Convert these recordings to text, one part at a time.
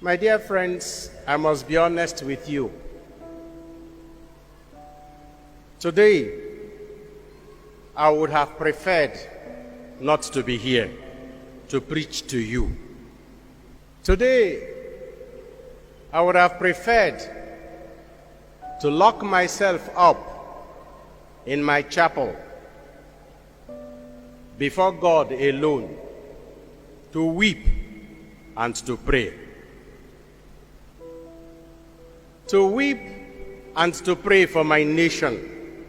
My dear friends, I must be honest with you. Today, I would have preferred not to be here to preach to you. Today, I would have preferred to lock myself up in my chapel before God alone, to weep and to pray. To weep and to pray for my nation,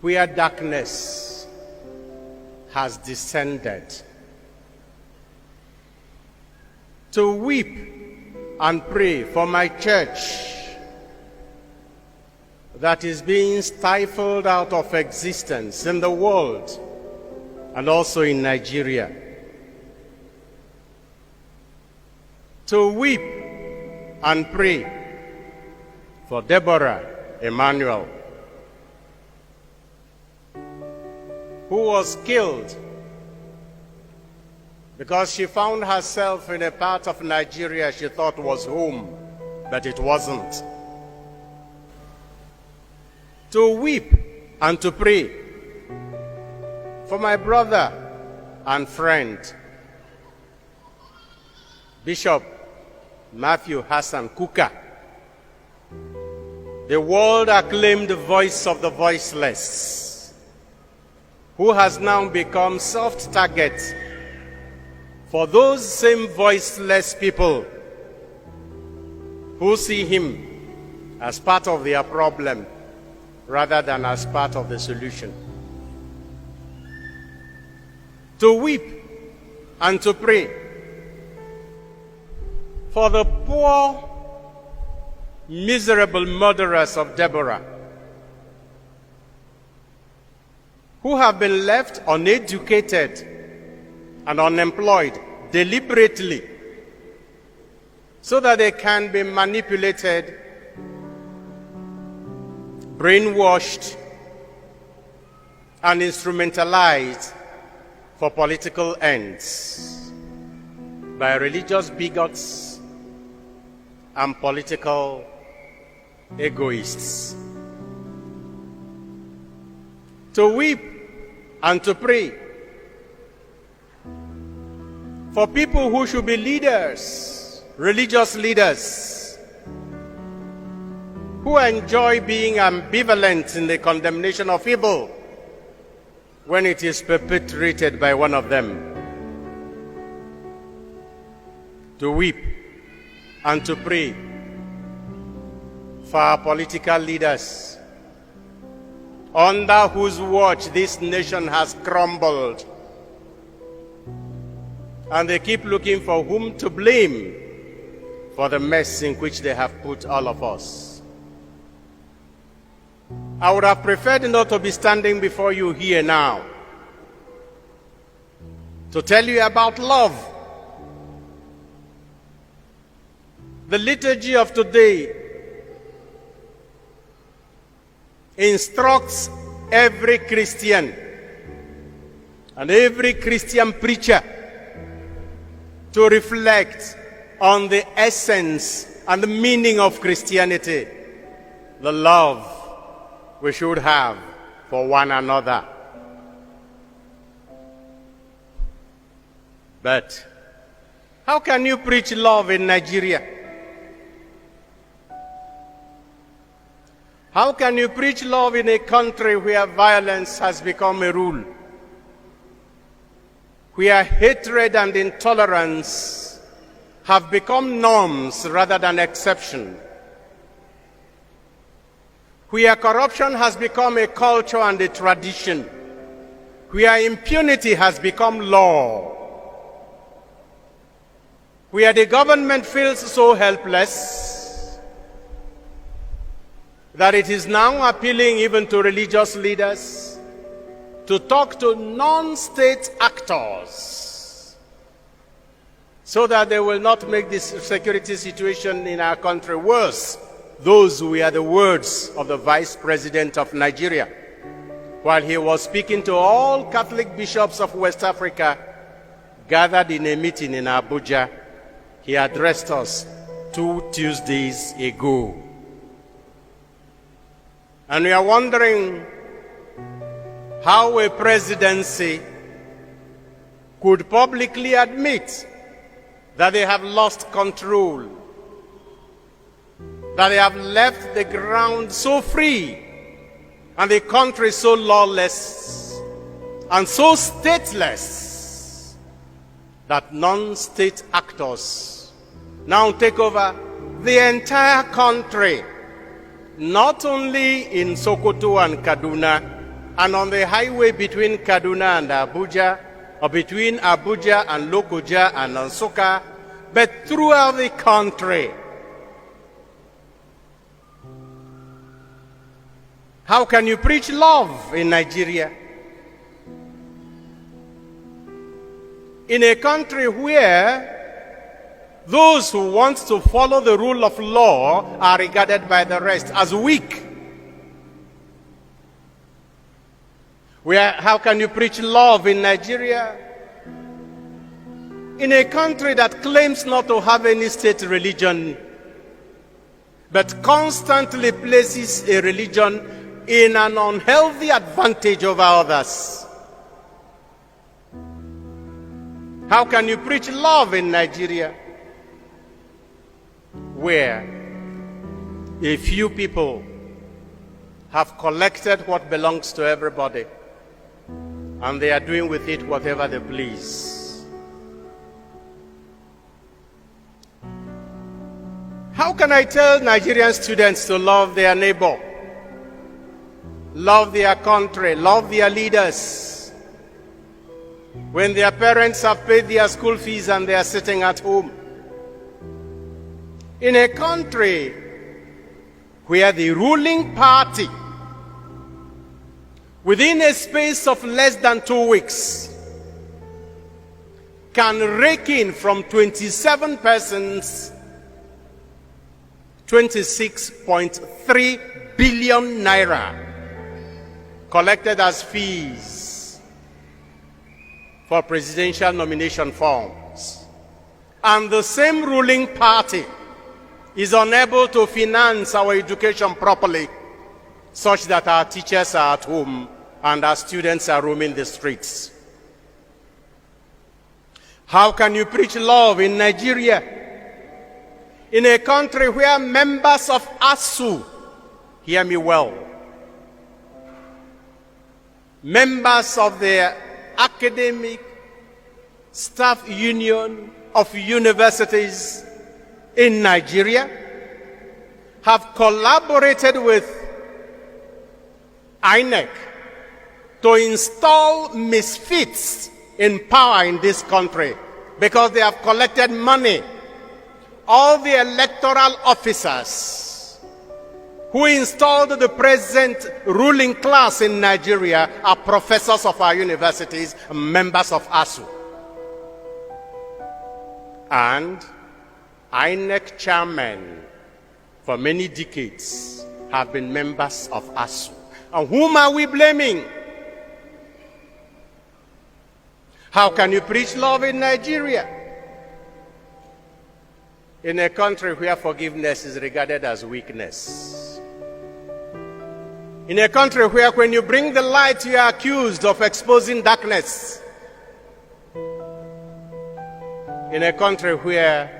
where darkness has descended. To weep and pray for my church that is being stifled out of existence in the world and also in Nigeria. To weep and pray for Deborah Emmanuel, who was killed because she found herself in a part of Nigeria she thought was home, but it wasn't. To weep and to pray for my brother and friend, Bishop Matthew Hassan Kuka, the world-acclaimed voice of the voiceless, who has now become soft target for those same voiceless people who see him as part of their problem rather than as part of the solution. To weep and to pray for the poor, miserable murderers of Deborah, who have been left uneducated and unemployed deliberately so that they can be manipulated, brainwashed, and instrumentalized for political ends by religious bigots and political egoists. To weep and to pray for people who should be leaders, religious leaders, who enjoy being ambivalent in the condemnation of evil when it is perpetrated by one of them. To weep and to pray for our political leaders, under whose watch this nation has crumbled, and they keep looking for whom to blame for the mess in which they have put all of us. I would have preferred not to be standing before you here now to tell you about love. The liturgy of today instructs every Christian and every Christian preacher to reflect on the essence and the meaning of Christianity, the love we should have for one another. But how can you preach love in Nigeria? How can you preach love in a country where violence has become a rule, where hatred and intolerance have become norms rather than exception, where corruption has become a culture and a tradition, where impunity has become law, where the government feels so helpless that it is now appealing even to religious leaders to talk to non-state actors so that they will not make this security situation in our country worse. Those were the words of the Vice President of Nigeria while he was speaking to all Catholic bishops of West Africa gathered in a meeting in Abuja he addressed us 2 Tuesdays ago. And we are wondering how a presidency could publicly admit that they have lost control, that they have left the ground so free and the country so lawless and so stateless that non-state actors now take over the entire country, not only in Sokoto and Kaduna and on the highway between Kaduna and Abuja, or between Abuja and Lokoja and Nsukka, but throughout the country. How can you preach love in Nigeria? In a country where those who want to follow the rule of law are regarded by the rest as weak. How can you preach love in Nigeria? In a country that claims not to have any state religion, but constantly places a religion in an unhealthy advantage over others. How can you preach love in Nigeria, where a few people have collected what belongs to everybody, and they are doing with it whatever they please? How can I tell Nigerian students to love their neighbor, love their country, love their leaders, when their parents have paid their school fees and they are sitting at home? In a country where the ruling party, within a space of less than 2 weeks, can rake in from 27 persons 26.3 billion naira collected as fees for presidential nomination forms. And the same ruling party is unable to finance our education properly, such that our teachers are at home and our students are roaming the streets. How can you preach love in Nigeria, in a country where members of ASU, hear me well, members of the academic staff union of universities in Nigeria have collaborated with INEC to install misfits in power in this country because they have collected money. All the electoral officers who installed the present ruling class in Nigeria are professors of our universities, members of ASU. And INEC chairmen for many decades have been members of ASU. And whom are we blaming? How can you preach love in Nigeria, in a country where forgiveness is regarded as weakness? In a country where when you bring the light, you are accused of exposing darkness? In a country where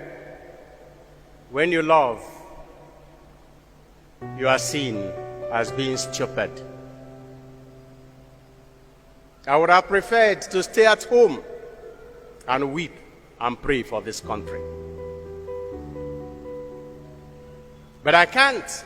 when you love, you are seen as being stupid? I would have preferred to stay at home and weep and pray for this country. But I can't.